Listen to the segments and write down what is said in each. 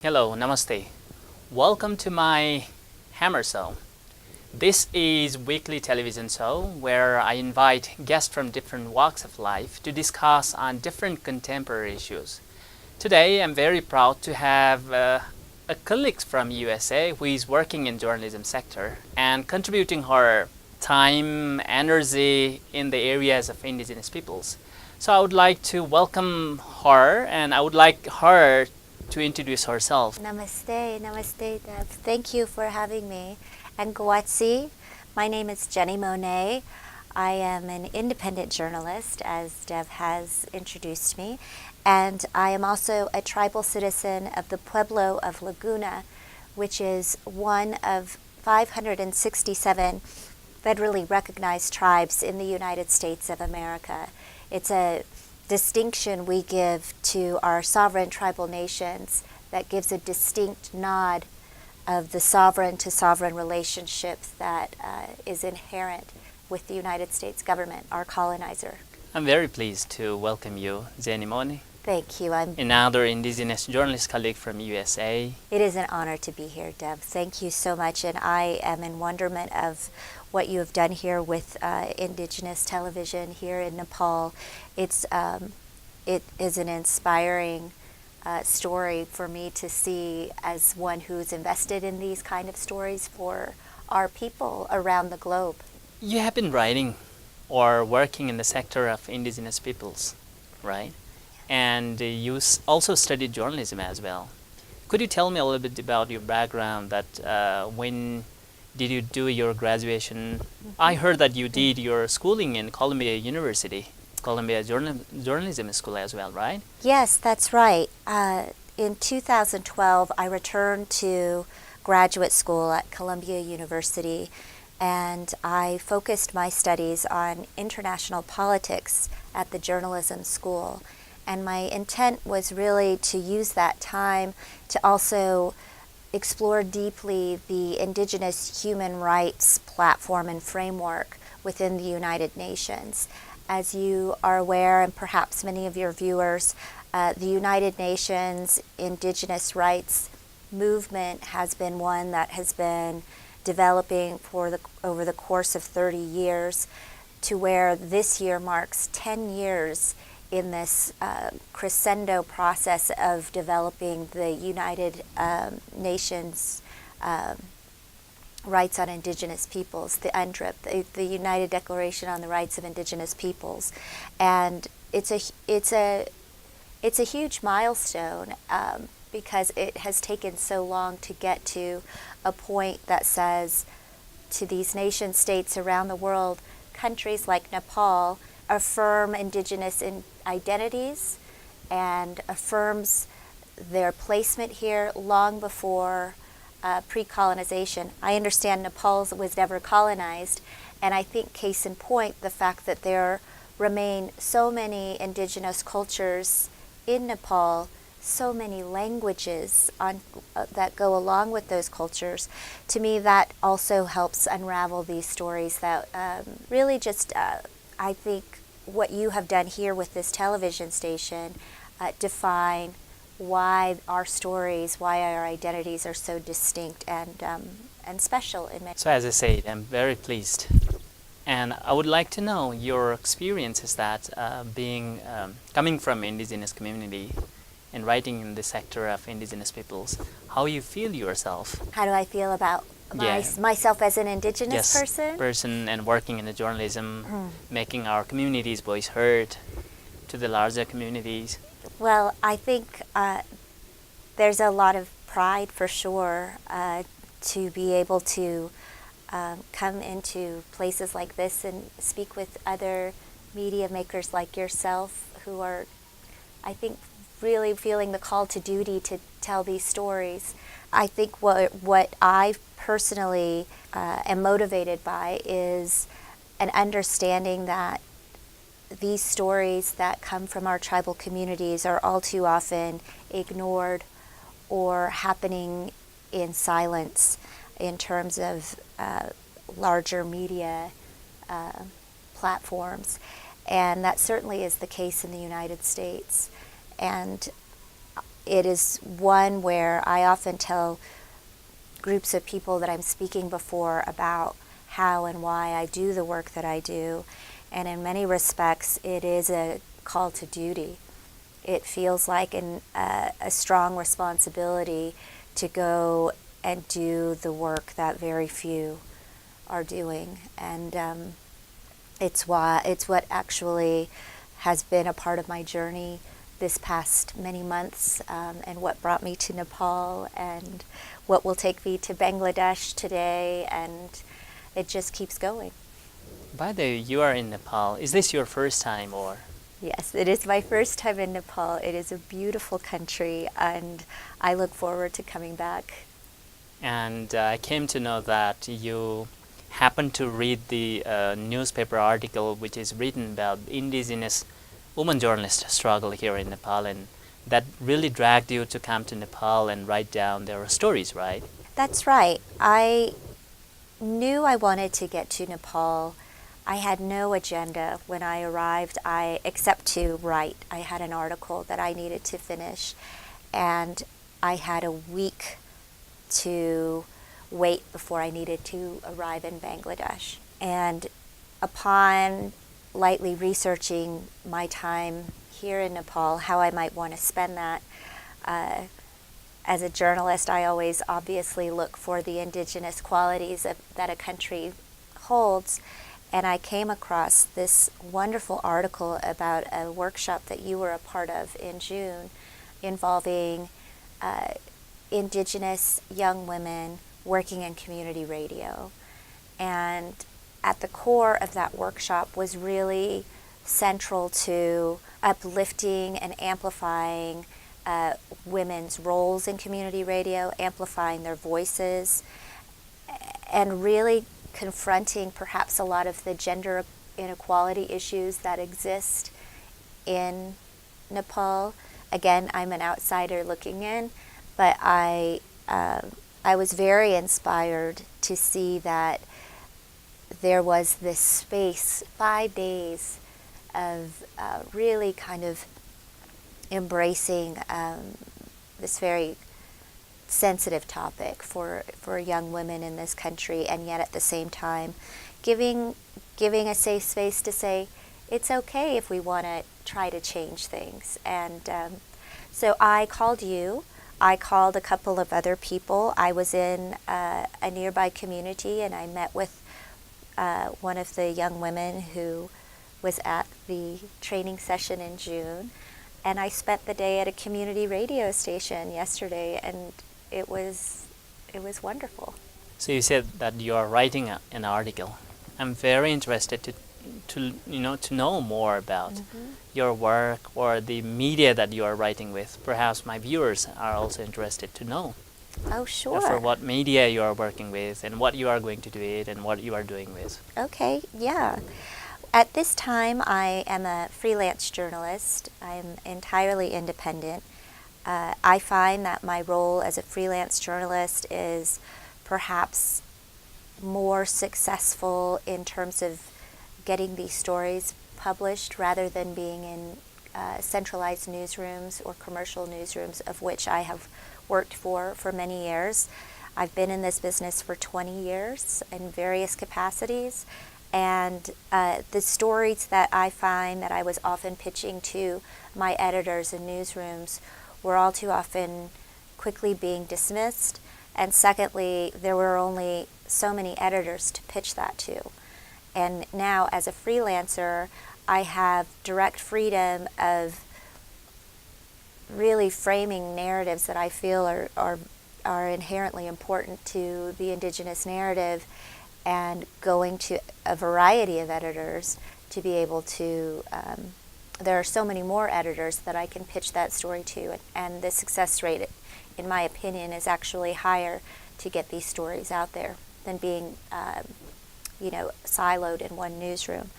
Hello, namaste. Welcome to my Hammer Show. This is weekly television show where I invite guests from different walks of life to discuss on different contemporary issues. Today, I'm very proud to have a colleague from USA who is working in journalism sector and contributing her time, energy in the areas of indigenous peoples. So I would like to welcome her, and I would like her to introduce herself. Namaste, namaste, Dev. Thank you for having me. And Gwatsi, my name is Jenni Monet. I am an independent journalist, as Dev has introduced me, and I am also a tribal citizen of the Pueblo of Laguna, which is one of 567 federally recognized tribes in the United States of America. It's a distinction we give to our sovereign tribal nations that gives a distinct nod of the sovereign to sovereign relationship that is inherent with the United States government, our colonizer. I'm very pleased to welcome you, Jenni Monet, Thank you. another indigenous journalist colleague from USA. It is an honor to be here, Deb. Thank you so much, and I am in wonderment of what you have done here with Indigenous television here in Nepal. It is an inspiring story for me to see as one who's invested in these kind of stories for our people around the globe. You have been writing or working in the sector of indigenous peoples, right? And you also studied journalism as well. Could you tell me a little bit about your background, that when did you do your graduation? I heard that you did your schooling in Columbia University, Columbia Journalism School as well, right? Yes, that's right. In 2012, I returned to graduate school at Columbia University, and I focused my studies on international politics at the journalism school. And my intent was really to use that time to also explore deeply the Indigenous human rights platform and framework within the United Nations. As you are aware, and perhaps many of your viewers, the United Nations Indigenous rights movement has been one that has been developing over the course of 30 years, to where this year marks 10 years in this crescendo process of developing the United Nations Rights on Indigenous Peoples, the UNDRIP, the United Declaration on the Rights of Indigenous Peoples, and it's a huge milestone because it has taken so long to get to a point that says to these nation states around the world, countries like Nepal affirm Indigenous identities and affirms their placement here long before pre-colonization. I understand Nepal was never colonized, and I think case in point, the fact that there remain so many indigenous cultures in Nepal, so many languages that go along with those cultures, to me that also helps unravel these stories that really just, I think what you have done here with this television station define why our stories, why our identities are so distinct and special in many. So as I said, I'm very pleased. And I would like to know your experiences that being coming from indigenous community and writing in the sector of indigenous peoples, how you feel yourself. How do I feel about myself as an indigenous person and working in the journalism, making our communities' voice heard to the larger communities? Well, I think there's a lot of pride for sure to be able to come into places like this and speak with other media makers like yourself who are, I think, really feeling the call to duty to tell these stories. I think what I personally am motivated by is an understanding that these stories that come from our tribal communities are all too often ignored or happening in silence in terms of larger media platforms. And that certainly is the case in the United States. And it is one where I often tell groups of people that I'm speaking before about how and why I do the work that I do. And in many respects, it is a call to duty. It feels like a strong responsibility to go and do the work that very few are doing. And it's what actually has been a part of my journey this past many months, and what brought me to Nepal, and what will take me to Bangladesh today, and it just keeps going. By the way, you are in Nepal. Is this your first time or? Yes, it is my first time in Nepal. It is a beautiful country, and I look forward to coming back. And I came to know that you happened to read the newspaper article which is written about indigenous woman journalist struggle here in Nepal, and that really dragged you to come to Nepal and write down their stories, right? That's right. I knew I wanted to get to Nepal. I had no agenda when I arrived, except to write. I had an article that I needed to finish, and I had a week to wait before I needed to arrive in Bangladesh. And upon lightly researching my time here in Nepal, how I might want to spend that, as a journalist, I always obviously look for the indigenous qualities that a country holds. And I came across this wonderful article about a workshop that you were a part of in June involving indigenous young women working in community radio. And at the core of that workshop was really central to uplifting and amplifying women's roles in community radio, amplifying their voices, and really confronting perhaps a lot of the gender inequality issues that exist in Nepal. Again, I'm an outsider looking in, but I was very inspired to see that there was this space, 5 days of really kind of embracing this very sensitive topic for young women in this country, and yet at the same time giving a safe space to say it's okay if we want to try to change things. And so I called you. I called a couple of other people. I was in a nearby community, and I met with one of the young women who was at the training session in June, and I spent the day at a community radio station yesterday, and it was wonderful. So you said that you are writing an article. I'm very interested to know more about your work or the media that you are writing with. Perhaps my viewers are also interested to know. Oh, sure. For what media you are working with, and what you are going to do it, and what you are doing with. Okay, yeah. At this time, I am a freelance journalist. I'm entirely independent. I find that my role as a freelance journalist is perhaps more successful in terms of getting these stories published rather than being in centralized newsrooms or commercial newsrooms, of which I have worked for many years. I've been in this business for 20 years in various capacities, and the stories that I find that I was often pitching to my editors in newsrooms were all too often quickly being dismissed, and secondly, there were only so many editors to pitch that to. And now, as a freelancer, I have direct freedom of really framing narratives that I feel are inherently important to the indigenous narrative, and going to a variety of editors to be able to, there are so many more editors that I can pitch that story to, and the success rate, in my opinion, is actually higher to get these stories out there than being, siloed in one newsroom.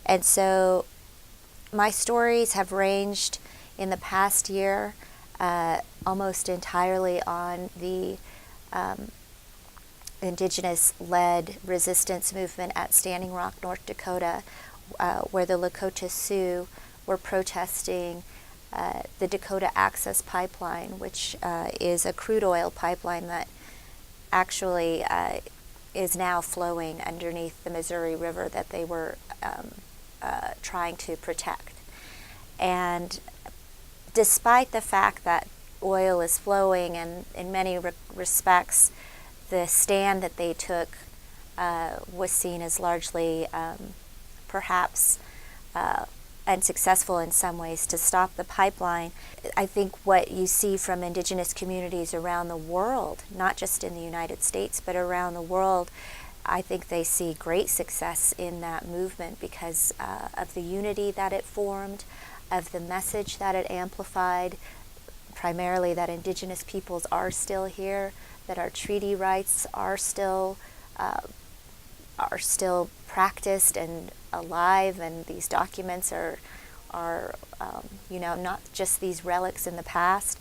And so my stories have ranged in the past year almost entirely on the indigenous-led resistance movement at Standing Rock, North Dakota, where the Lakota Sioux were protesting the Dakota Access Pipeline, which is a crude oil pipeline that actually is now flowing underneath the Missouri River that they were trying to protect. And despite the fact that oil is flowing, and in many respects the stand that they took was seen as largely perhaps unsuccessful in some ways to stop the pipeline, I think what you see from Indigenous communities around the world, not just in the United States, but around the world, I think they see great success in that movement because of the unity that it formed, of the message that it amplified, primarily that Indigenous peoples are still here, that our treaty rights are still practiced and alive, and these documents are not just these relics in the past.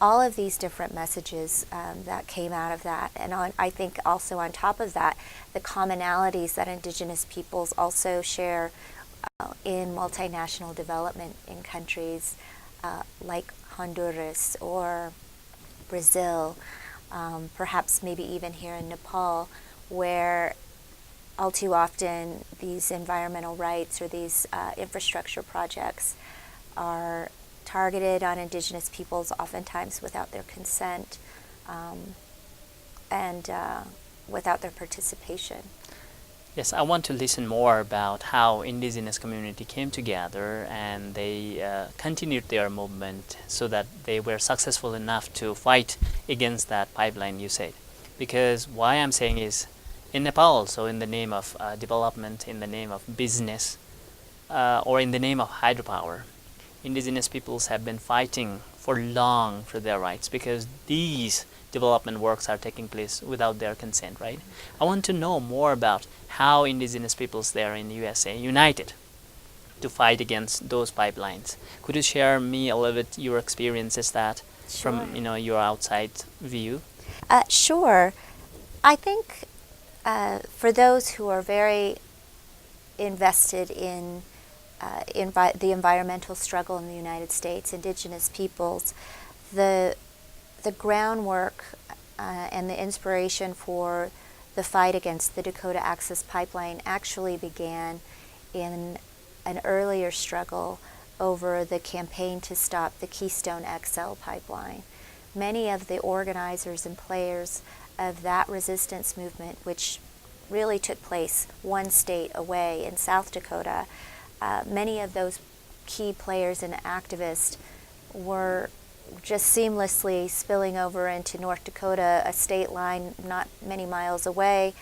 All of these different messages that came out of that, and I think also on top of that, the commonalities that Indigenous peoples also share in multinational development in countries like Honduras or Brazil, perhaps maybe even here in Nepal, where all too often these environmental rights or these infrastructure projects are targeted on Indigenous peoples, oftentimes without their consent and without their participation. Yes, I want to listen more about how Indigenous community came together and they continued their movement so that they were successful enough to fight against that pipeline you said. Because why I'm saying is, in Nepal also, in the name of development, in the name of business, or in the name of hydropower, Indigenous peoples have been fighting for long for their rights because these development works are taking place without their consent, right? I want to know more about how Indigenous peoples there in the USA united to fight against those pipelines. Could you share me a little bit your experiences that from your outside view? Sure. I think for those who are very invested in the environmental struggle in the United States, Indigenous peoples, the groundwork and the inspiration for the fight against the Dakota Access Pipeline actually began in an earlier struggle over the campaign to stop the Keystone XL pipeline. Many of the organizers and players of that resistance movement, which really took place one state away in South Dakota, many of those key players and activists were just seamlessly spilling over into North Dakota, a state line not many miles away,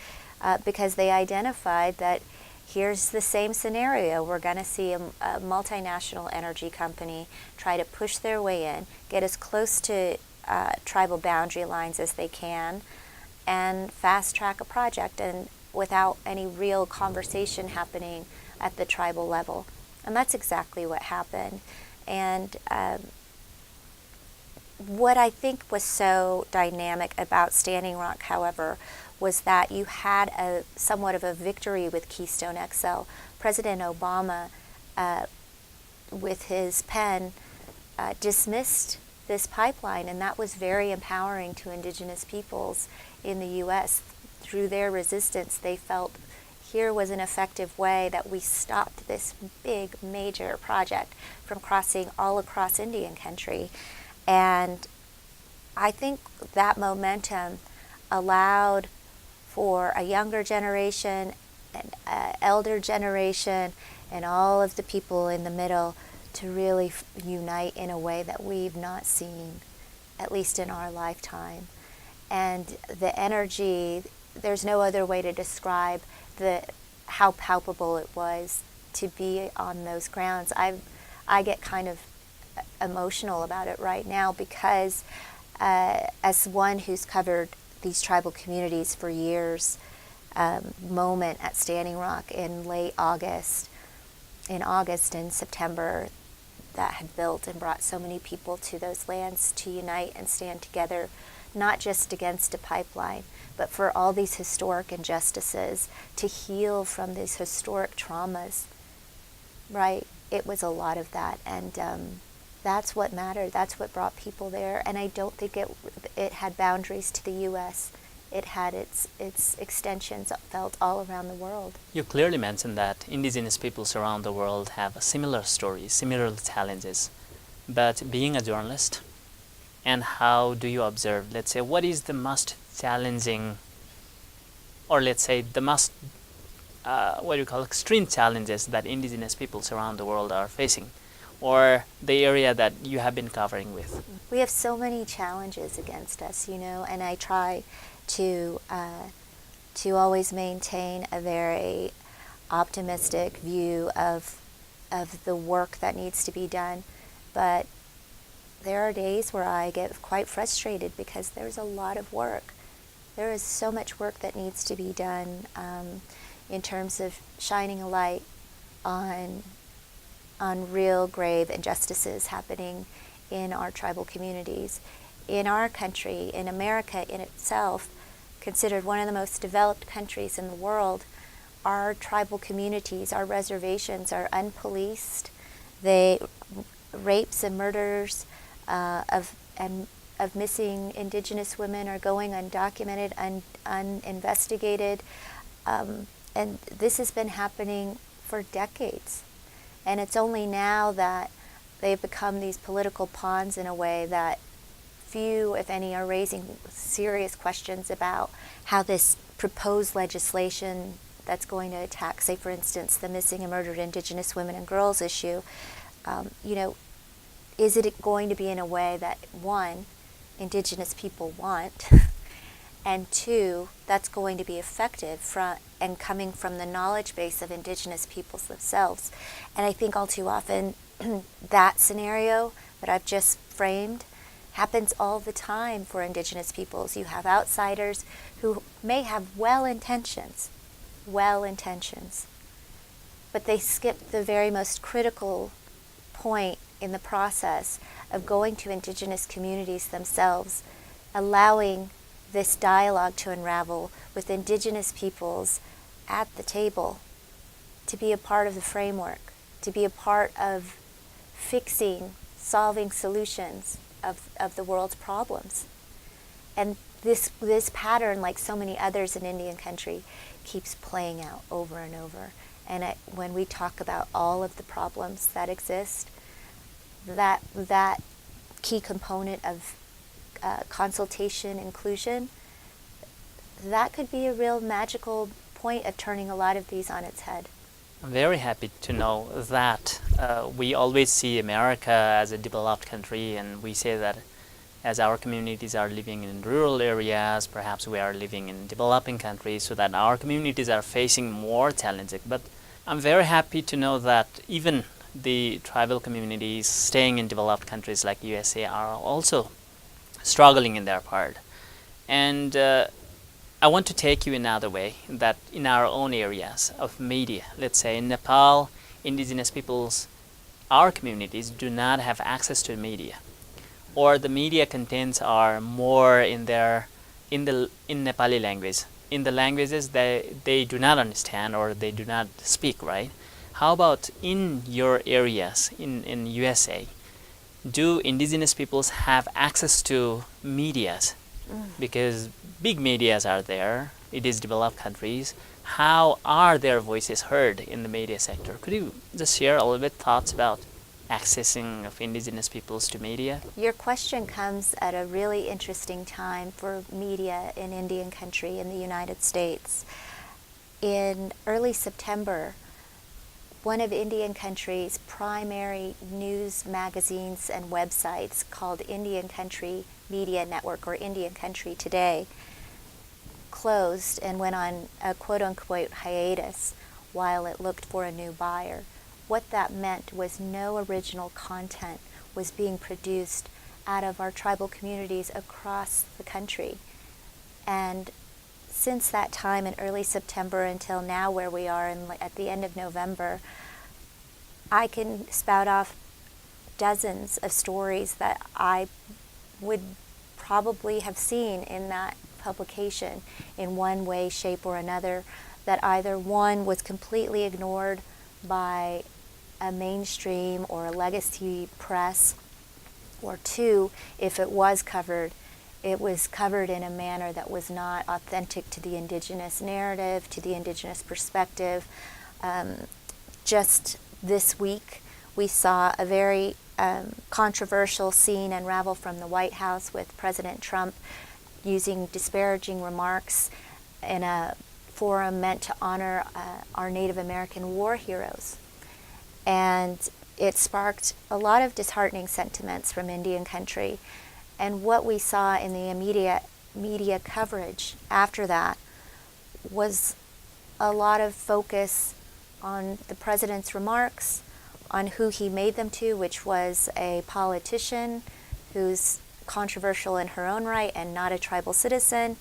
because they identified that here's the same scenario. We're going to see a multinational energy company try to push their way in, get as close to tribal boundary lines as they can, and fast track a project, and without any real conversation happening at the tribal level. And that's exactly what happened. And what I think was so dynamic about Standing Rock, however, was that you had a somewhat of a victory with Keystone XL. President Obama, with his pen, dismissed this pipeline, and that was very empowering to Indigenous peoples in the U.S. Through their resistance, they felt here was an effective way that we stopped this big, major project from crossing all across Indian country. And I think that momentum allowed for a younger generation, an elder generation, and all of the people in the middle to really unite in a way that we've not seen, at least in our lifetime. And the energy, there's no other way to describe how palpable it was to be on those grounds. I get kind of emotional about it right now because as one who's covered these tribal communities for years, moment at Standing Rock in late August, and September, that had built and brought so many people to those lands to unite and stand together, not just against a pipeline, but for all these historic injustices, to heal from these historic traumas, right? It was a lot of that. And That's what mattered. That's what brought people there. And I don't think it had boundaries to the U.S. It had its extensions felt all around the world. You clearly mentioned that indigenous peoples around the world have similar stories, similar challenges. But being a journalist, and how do you observe, let's say, what is the most challenging, or let's say the most, what do you call, extreme challenges that indigenous peoples around the world are facing, or the area that you have been covering with? We have so many challenges against us, and I try to always maintain a very optimistic view of the work that needs to be done. But there are days where I get quite frustrated because there's a lot of work. There is so much work that needs to be done in terms of shining a light on real grave injustices happening in our tribal communities. In our country, in America in itself, considered one of the most developed countries in the world, our tribal communities, our reservations are unpoliced. Rapes and murders of missing indigenous women are going undocumented, uninvestigated, and this has been happening for decades. And it's only now that they've become these political pawns in a way that few, if any, are raising serious questions about how this proposed legislation that's going to attack, say, for instance, the missing and murdered indigenous women and girls issue, is it going to be in a way that, one, indigenous people want, and two, that's going to be effective and coming from the knowledge base of indigenous peoples themselves. And I think all too often that scenario that I've just framed happens all the time for indigenous peoples. You have outsiders who may have well intentions, but they skip the very most critical point in the process of going to indigenous communities themselves, allowing this dialogue to unravel with indigenous peoples at the table, to be a part of the framework, to be a part of fixing, solving solutions of the world's problems. And this pattern, like so many others in Indian country, keeps playing out over and over. And when we talk about all of the problems that exist, that key component of consultation, inclusion, that could be a real magical point of turning a lot of these on its head. I'm very happy to know that we always see America as a developed country, and we say that as our communities are living in rural areas, perhaps we are living in developing countries, so that our communities are facing more challenges. But I'm very happy to know that even the tribal communities staying in developed countries like USA are also struggling in their part. And I want to take you another way, that in our own areas of media, let's say in Nepal, indigenous peoples, our communities do not have access to media, or the media contents are more in Nepali language, in the languages they do not understand or they do not speak, right? How about in your areas in USA? Do indigenous peoples have access to medias? Because big medias are there, it is developed countries. How are their voices heard in the media sector? Could you just share a little bit thoughts about accessing of indigenous peoples to media? Your question comes at a really interesting time for media in Indian country in the United States. In early September, one of Indian country's primary news magazines and websites, called Indian Country Media Network, or Indian Country Today, closed and went on a quote-unquote hiatus while it looked for a new buyer. What that meant was no original content was being produced out of our tribal communities across the country. And since that time in early September until now, where we are at the end of November, I can spout off dozens of stories that I would probably have seen in that publication in one way, shape, or another, that either one was completely ignored by a mainstream or a legacy press, Or two, if it was covered in a manner that was not authentic to the Indigenous narrative, to the Indigenous perspective. Just this week, we saw a very controversial scene unravel from the White House with President Trump using disparaging remarks in a forum meant to honor our Native American war heroes. And it sparked a lot of disheartening sentiments from Indian country. And what we saw in the immediate media coverage after that was a lot of focus on the president's remarks, on who he made them to, which was a politician who's controversial in her own right and not a tribal citizen.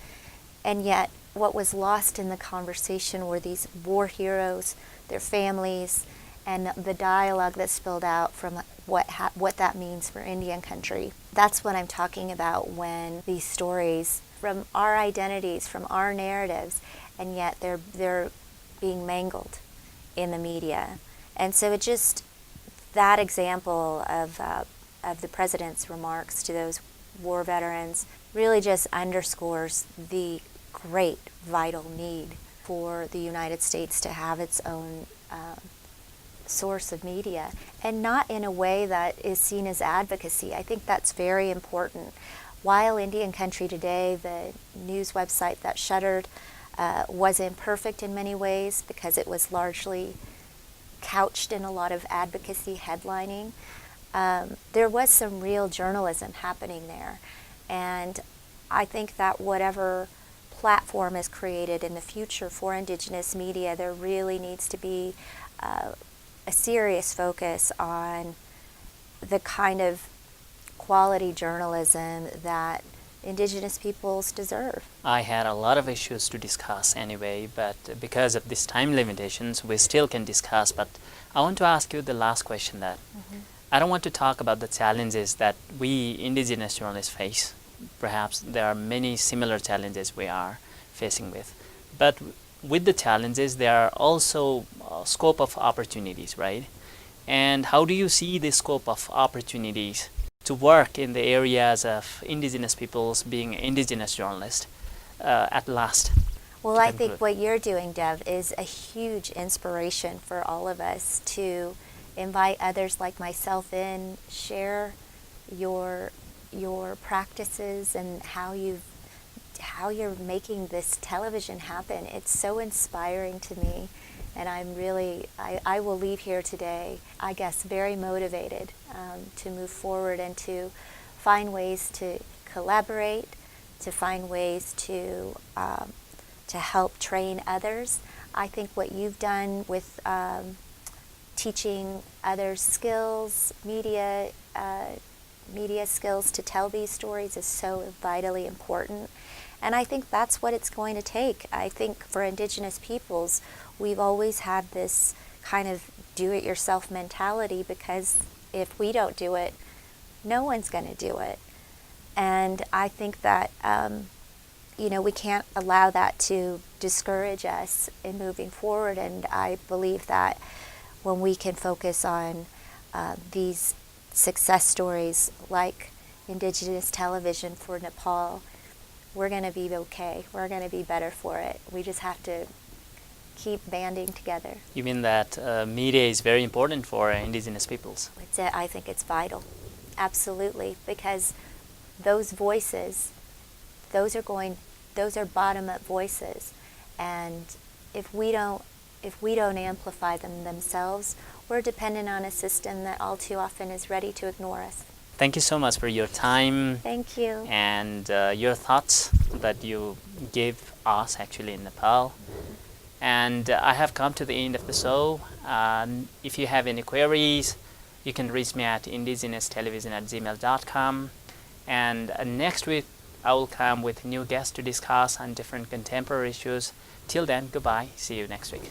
And yet what was lost in the conversation were these war heroes, their families, and the dialogue that spilled out from what that means for Indian country. That's what I'm talking about when these stories from our identities, from our narratives, and yet they're being mangled in the media. And so it just, that example of the president's remarks to those war veterans really just underscores the great vital need for the United States to have its own source of media, and not in a way that is seen as advocacy. I think that's very important. While Indian Country Today, the news website that shuttered, was imperfect in many ways because it was largely couched in a lot of advocacy headlining, there was some real journalism happening there. And I think that whatever platform is created in the future for Indigenous media, there really needs to be a serious focus on the kind of quality journalism that Indigenous peoples deserve. I had a lot of issues to discuss anyway, but because of these time limitations, we still can discuss. But I want to ask you the last question that I don't want to talk about the challenges that we Indigenous journalists face. Perhaps there are many similar challenges we are facing with. But with the challenges, there are also scope of opportunities, right? And how do you see the scope of opportunities to work in the areas of Indigenous peoples, being Indigenous journalists at last? Well, I think what you're doing, Dev, is a huge inspiration for all of us to invite others like myself in, share your practices and how you're making this television happen. It's so inspiring to me, and I will leave here today, I guess, very motivated to move forward and to find ways to collaborate, to find ways to help train others. I think what you've done with teaching others skills, media skills to tell these stories is so vitally important. And I think that's what it's going to take. I think for Indigenous peoples, we've always had this kind of do-it-yourself mentality, because if we don't do it, no one's going to do it. And I think that we can't allow that to discourage us in moving forward. And I believe that when we can focus on these success stories like Indigenous television for Nepal, we're going to be okay. We're going to be better for it. We just have to keep banding together. You mean that media is very important for Indigenous peoples? I think it's vital, absolutely, because those voices, those are bottom-up voices, and if we don't amplify them themselves, we're dependent on a system that all too often is ready to ignore us. Thank you so much for your time. Thank you. And your thoughts that you gave us actually in Nepal. And I have come to the end of the show. If you have any queries, you can reach me at indigenous-television@gmail.com. And next week, I will come with new guests to discuss on different contemporary issues. Till then, goodbye. See you next week.